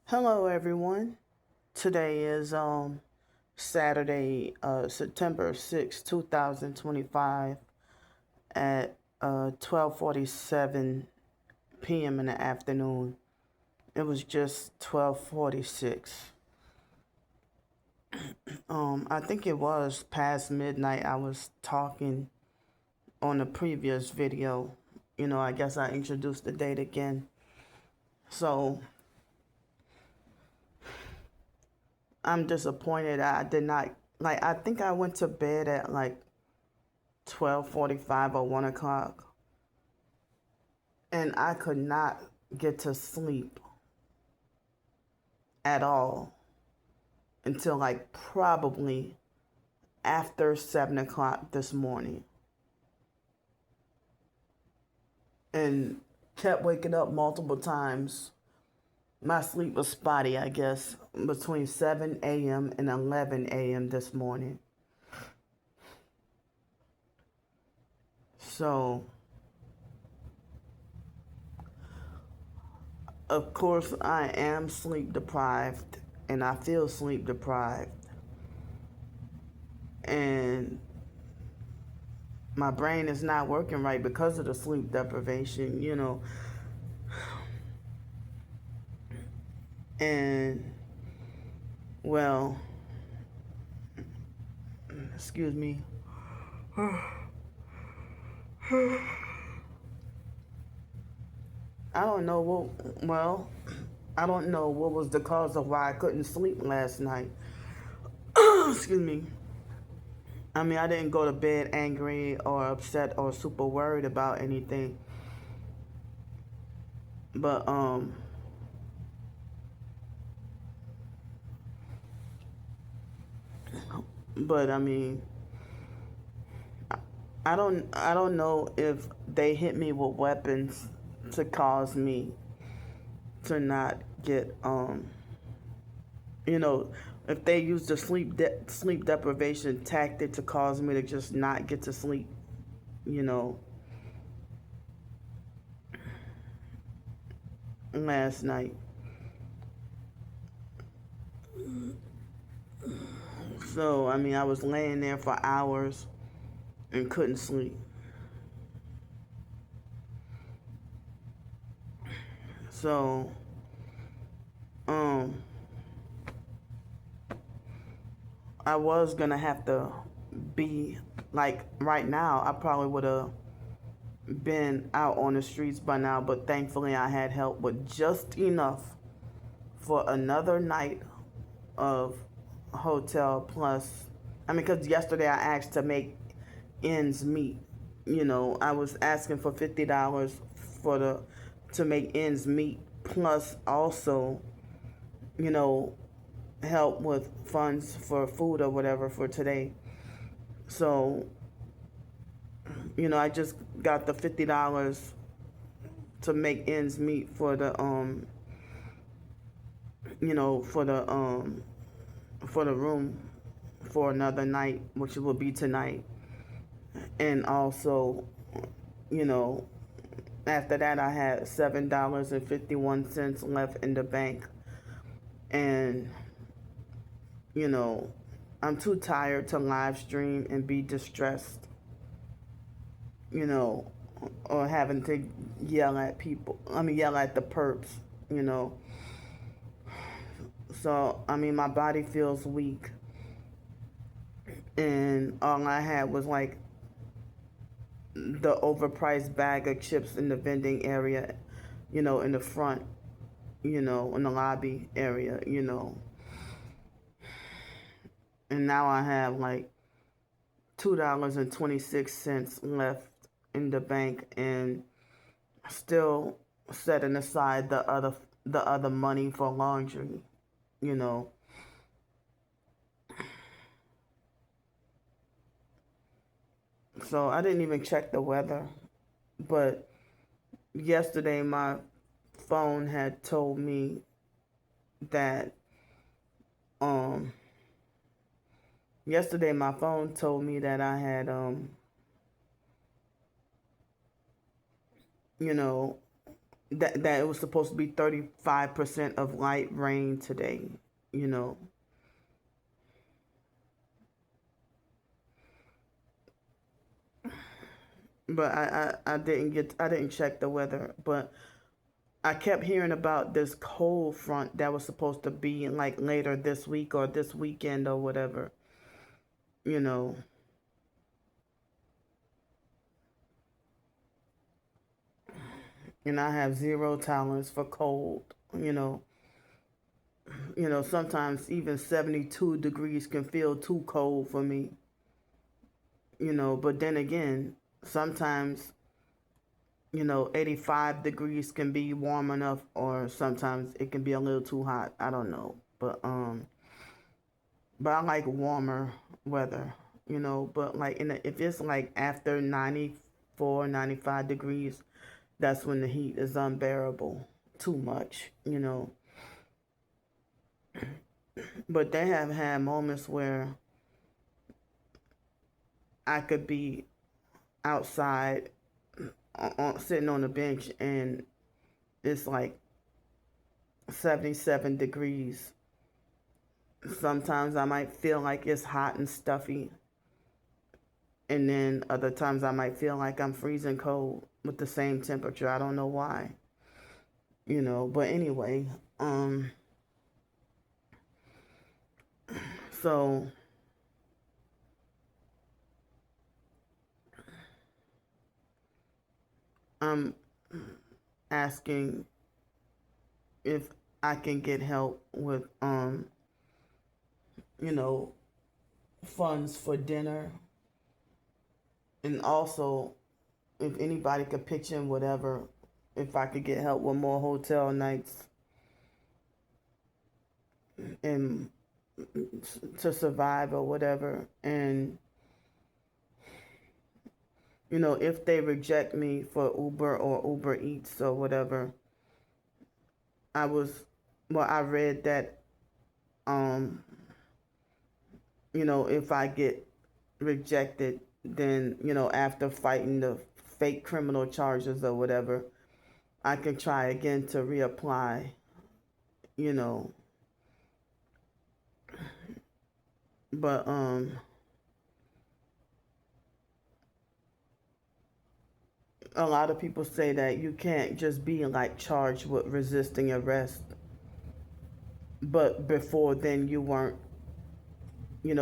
Hello everyone. Today is Saturday, September 6, 2025 at 12:47 p.m. in the afternoon. It was just 12:46. I think it was past midnight. I was talking on the previous video. I guess I introduced the date again. So I'm disappointed. I did not I think I went to bed at 12:45 or 1 o'clock, and I could not get to sleep at all until probably after 7 o'clock this morning, and kept waking up multiple times. My sleep was spotty, I guess, between 7 a.m. and 11 a.m. this morning. So, of course, I am sleep deprived, and I feel sleep deprived. And my brain is not working right because of the sleep deprivation. And, well, excuse me. I don't know I don't know what was the cause of why I couldn't sleep last night. Excuse me. I mean, I didn't go to bed angry or upset or super worried about anything. But I mean, I don't know if they hit me with weapons to cause me to not get if they use the sleep deprivation tactic to cause me to just not get to sleep, you know, last night. So, I mean, I was laying there for hours and couldn't sleep. So, um, I was gonna have to be right now. I probably would have been out on the streets by now, but thankfully I had help with just enough for another night of hotel plus. I mean, because yesterday I asked to make ends meet. I was asking for $50 for to make ends meet, plus also, you know, help with funds for food or whatever for today. So, I just got the $50 to make ends meet for the you know, for the room for another night, which will be tonight. And also, you know, after that I had $7.51 left in the bank. And, I'm too tired to live stream and be distressed, you know, or having to yell at people. I mean, yell at the perps, you know. So, I mean, my body feels weak. And all I had was the overpriced bag of chips in the vending area, in the front, in the lobby area. And now I have $2.26 left in the bank, and still setting aside the other money for laundry, you know. So I didn't even check the weather, but yesterday my phone had told me that um yesterday my phone told me that I had you know that it was supposed to be 35% of light rain today, you know. But I didn't check the weather, but I kept hearing about this cold front that was supposed to be like later this week or this weekend or whatever, you know. And I have zero tolerance for cold, you know. Sometimes even 72 degrees can feel too cold for me, but then again, sometimes 85 degrees can be warm enough, or sometimes it can be a little too hot. I don't know. But I like warmer weather, but like if it's like after 94, 95 degrees, that's when the heat is unbearable. Too much, But they have had moments where I could be outside sitting on the bench and it's like 77 degrees. Sometimes I might feel like it's hot and stuffy. And then other times I might feel like I'm freezing cold with the same temperature. I don't know why. But anyway, so I'm asking if I can get help with you know, funds for dinner, and also if anybody could pitch in whatever, if I could get help with more hotel nights and to survive or whatever. And if they reject me for Uber or Uber Eats or whatever, I read that if I get rejected, then after fighting the fake criminal charges or whatever, I can try again to reapply, you know. But a lot of people say that you can't just be like charged with resisting arrest, but before then you weren't,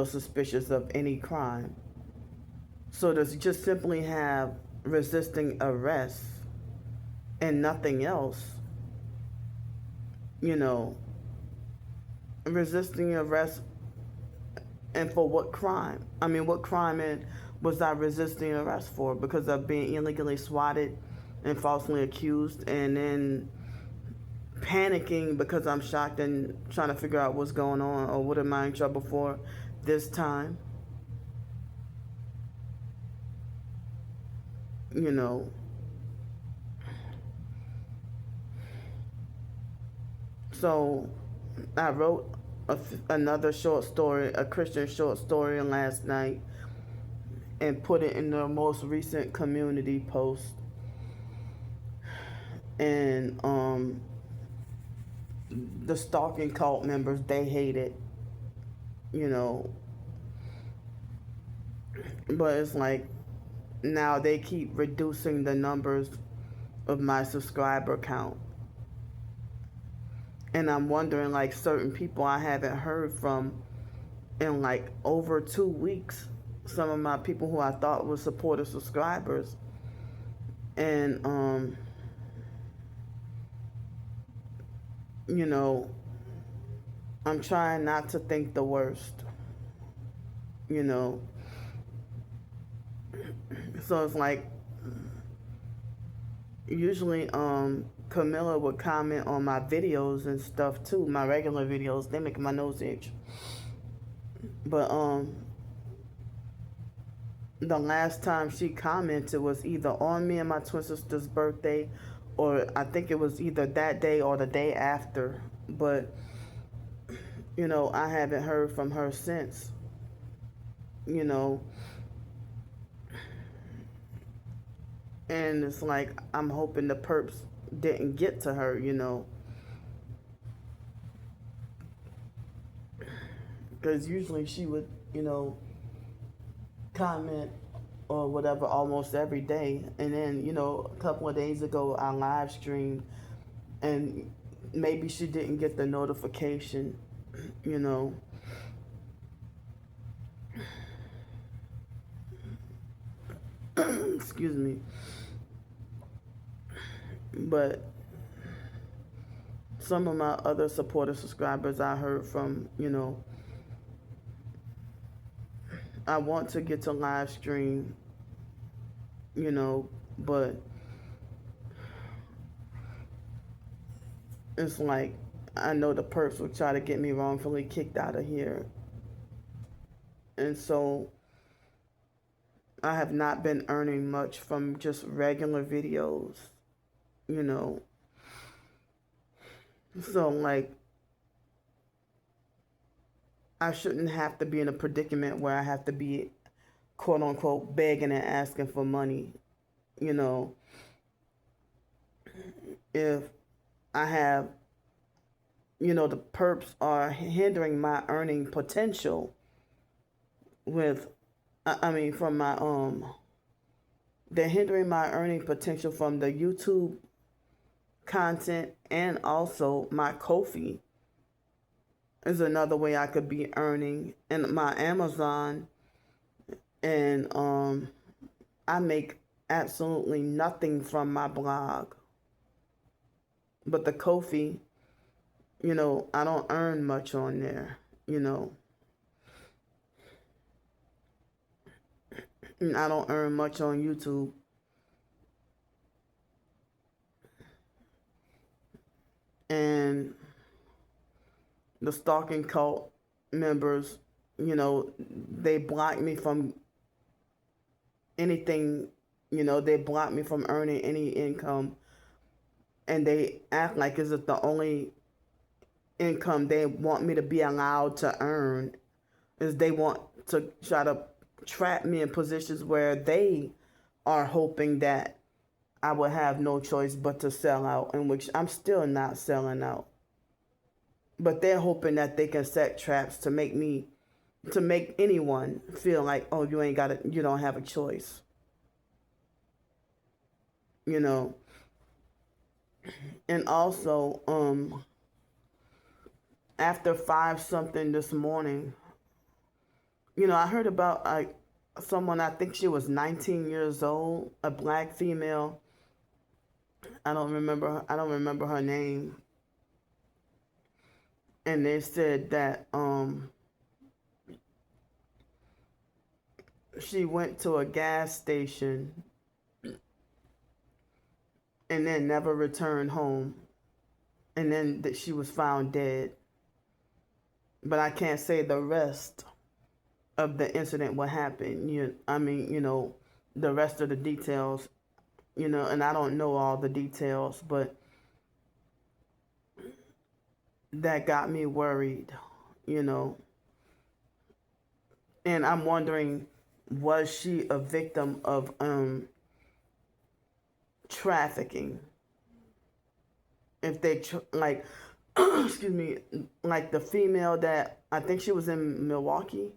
suspicious of any crime. So to just simply have resisting arrest and nothing else, you know, resisting arrest, and for what crime? I mean, what crime was I resisting arrest for? Because of being illegally swatted and falsely accused, and then panicking because I'm shocked and trying to figure out what's going on, or what am I in trouble for this time? You know. So I wrote another short story, a Christian short story last night, and put it in the most recent community post. And the stalking cult members, they hate it, you know. But it's like now they keep reducing the numbers of my subscriber count. And I'm wondering, like, certain people I haven't heard from in like over 2 weeks. Some of my people who I thought were supportive subscribers. And you know, I'm trying not to think the worst. You know. So it's like usually Camilla would comment on my videos and stuff too, my regular videos. They make my nose itch. But the last time she commented was either on me and my twin sister's birthday, or I think it was either that day or the day after. But I haven't heard from her since. You know, and it's like I'm hoping the perps didn't get to her, because usually she would, comment or whatever almost every day. And then, a couple of days ago, I live streamed, and maybe she didn't get the notification, you know. Excuse me. But some of my other supporter subscribers I heard from, I want to get to live stream, but it's like I know the perps will try to get me wrongfully kicked out of here. And so I have not been earning much from just regular videos, So, like, I shouldn't have to be in a predicament where I have to be, quote unquote, begging and asking for money, If I have, the perps are hindering my earning potential with, from my, they're hindering my earning potential from the YouTube content, and also my Ko-fi is another way I could be earning, and my Amazon, and I make absolutely nothing from my blog. But the Ko-fi, I don't earn much on there, And I don't earn much on YouTube. And the stalking cult members, they block me from anything, they block me from earning any income. And they act like it's the only income they want me to be allowed to earn, is they want to try to trap me in positions where they are hoping that I would have no choice but to sell out, in which I'm still not selling out. But they're hoping that they can set traps to make anyone feel like, oh, you don't have a choice. And also, after 5 something this morning, I heard about someone, I think she was 19 years old, a black female. I don't remember her name. And they said that she went to a gas station and then never returned home. And then that she was found dead. But I can't say the rest of the incident, what happened. The rest of the details, and I don't know all the details, but that got me worried, And I'm wondering, was she a victim of trafficking? If they excuse me, like the female that, I think she was in Milwaukee,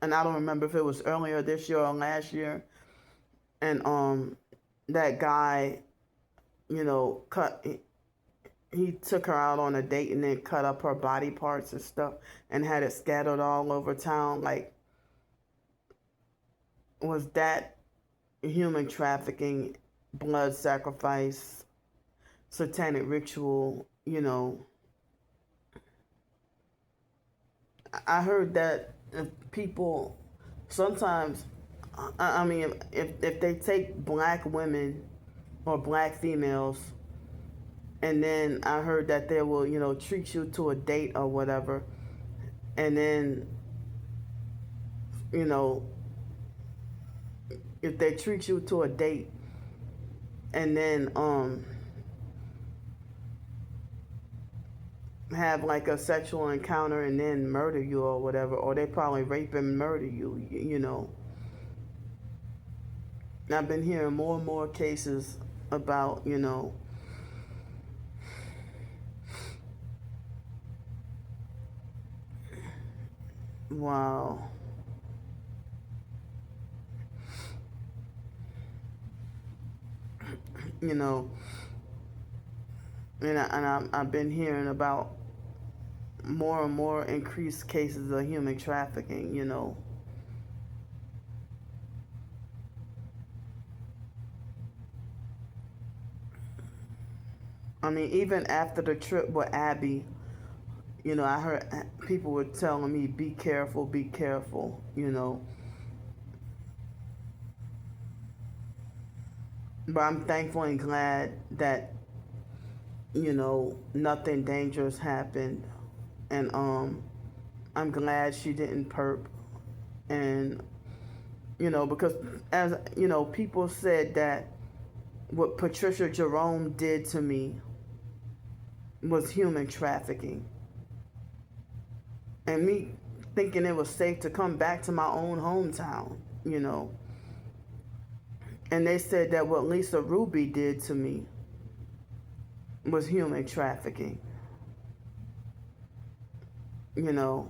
and I don't remember if it was earlier this year or last year, and that guy, he took her out on a date and then cut up her body parts and stuff and had it scattered all over town. Like, was that human trafficking, blood sacrifice, satanic ritual? I heard that if people sometimes, if they take black women or black females, and then I heard that they will, treat you to a date or whatever, and then, if they treat you to a date and then have like a sexual encounter and then murder you or whatever, or they probably rape and murder you, I've been hearing more and more cases about, Wow. You know, I've been hearing about more and more increased cases of human trafficking, you know. I mean, even after the trip with Abby, you know, I heard people were telling me, be careful, you know. But I'm thankful and glad that, you know, nothing dangerous happened. And I'm glad she didn't perp. And, you know, because as, you know, people said that what Patricia Jerome did to me was human trafficking. And me thinking it was safe to come back to my own hometown, you know. And they said that what Lisa Ruby did to me was human trafficking, you know.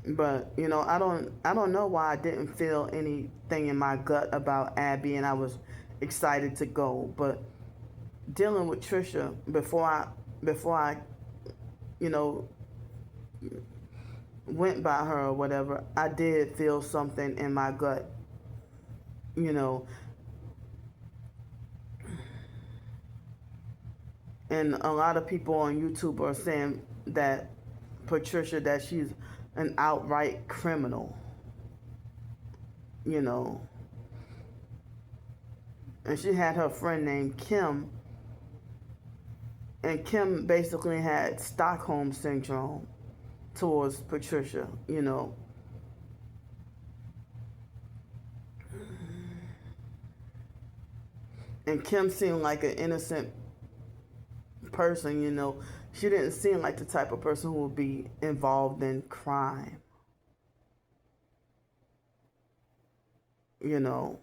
But you know, I don't know why I didn't feel anything in my gut about Abby, and I was excited to go. But dealing with Trisha before I you know went by her or whatever, I did feel something in my gut, you know. And a lot of people on YouTube are saying that Patricia, that she's an outright criminal, you know. And she had her friend named Kim, and Kim basically had Stockholm syndrome towards Patricia, you know. And Kim seemed like an innocent person, you know. She didn't seem like the type of person who would be involved in crime, you know.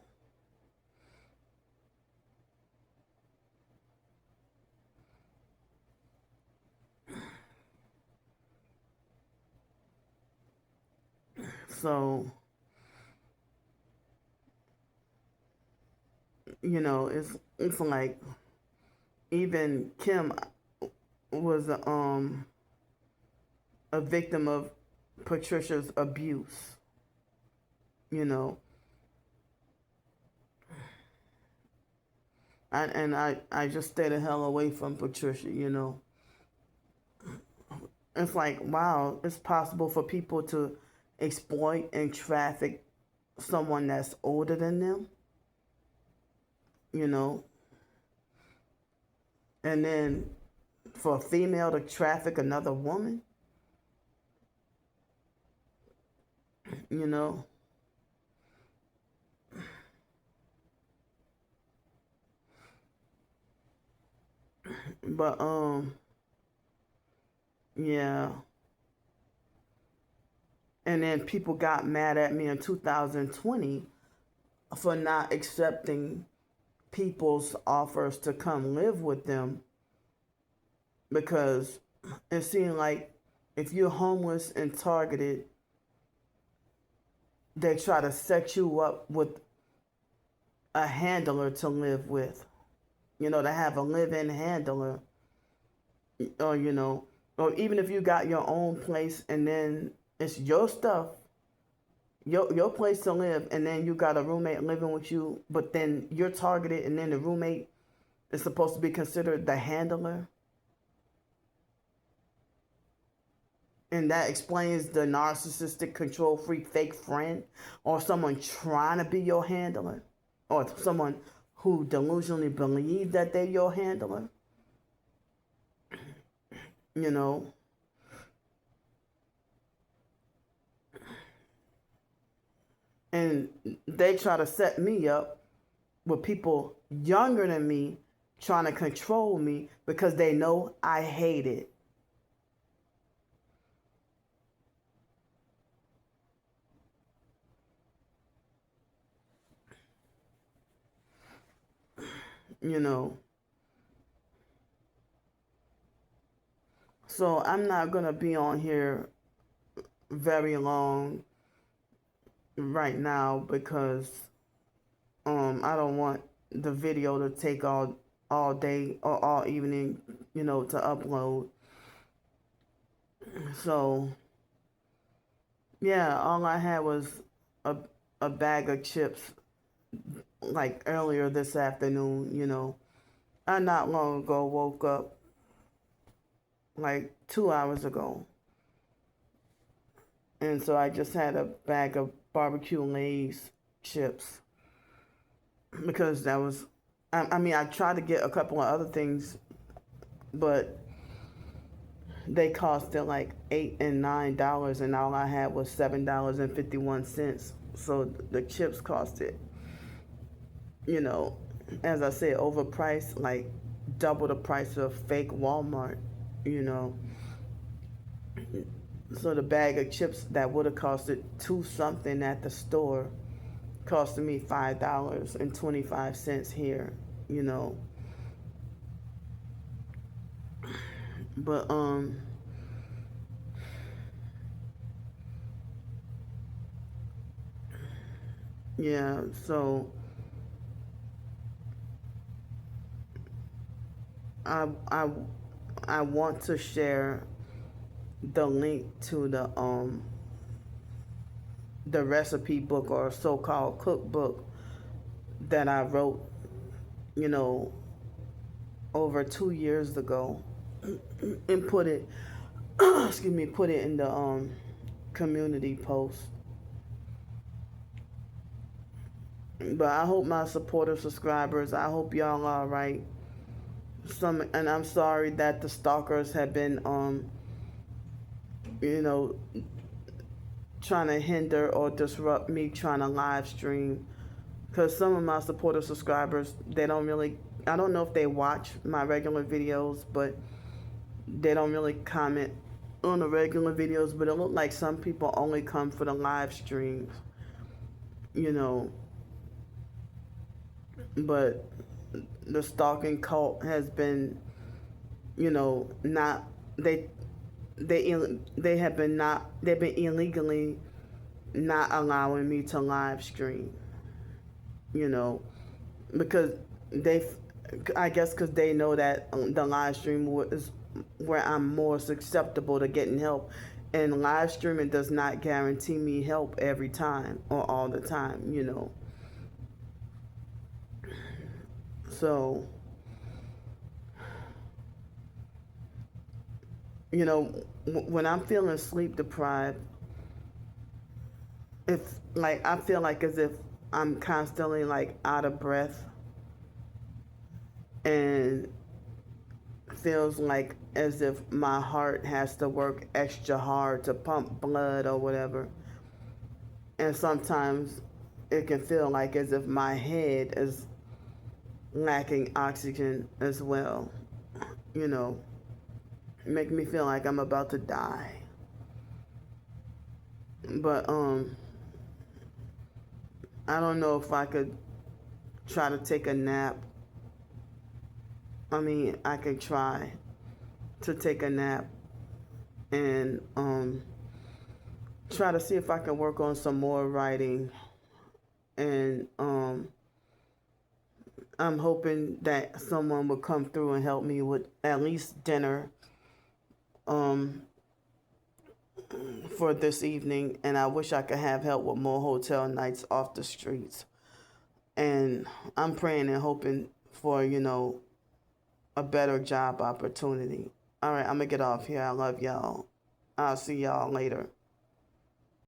So, you know, it's like even Kim was a victim of Patricia's abuse, you know. I just stay the hell away from Patricia, you know. It's like, wow, it's possible for people to exploit and traffic someone that's older than them, you know. And then for a female to traffic another woman, you know. But yeah. And then people got mad at me in 2020 for not accepting people's offers to come live with them, because it seemed like if you're homeless and targeted, they try to set you up with a handler to live with, you know, to have a live-in handler, or you know, or even if you got your own place and then it's your stuff, your place to live, and then you got a roommate living with you, but then you're targeted, and then the roommate is supposed to be considered the handler. And that explains the narcissistic, control freak, fake friend, or someone trying to be your handler, or someone who delusionally believes that they're your handler, you know. And they try to set me up with people younger than me trying to control me because they know I hate it. you know. So I'm not going to be on here very long right now because I don't want the video to take all day or all evening, to upload. So yeah, all I had was a a bag of chips like earlier this afternoon. I not long ago woke up like 2 hours ago. And so I just had a bag of barbecue Lay's chips because that was, I mean, I tried to get a couple of other things, but they costed like $8 and $9, and all I had was $7.51. So the chips costed, as I said, overpriced, like double the price of fake Walmart, you know. So the bag of chips that would have costed two something at the store costed me $5.25 here, you know. But yeah, so I I I want to share the link to the recipe book or so-called cookbook that I wrote, you know, over 2 years ago, and put it, excuse me, put it in the community post. But I hope my supportive subscribers, I hope y'all are all right. And I'm sorry that the stalkers have been you know, trying to hinder or disrupt me trying to live stream, because some of my supportive subscribers, they don't really, I don't know if they watch my regular videos, but they don't really comment on the regular videos. But it looked like some people only come for the live streams, you know. But the stalking cult has been, not, they have been not, they've been illegally not allowing me to live stream, you know, because they, I guess because they know that the live stream is where I'm more susceptible to getting help, and live streaming does not guarantee me help every time or all the time, you know. So, when I'm feeling sleep deprived, if like I feel like as if I'm constantly like out of breath, and feels like as if my heart has to work extra hard to pump blood or whatever. And sometimes it can feel like as if my head is lacking oxygen as well, you know, make me feel like I'm about to die. But I don't know if I could try to take a nap. I mean, I could try to take a nap and try to see if I can work on some more writing. And I'm hoping that someone will come through and help me with at least dinner for this evening. And I wish I could have help with more hotel nights off the streets. And I'm praying and hoping for, a better job opportunity. All right, I'm going to get off here. I love y'all. I'll see y'all later.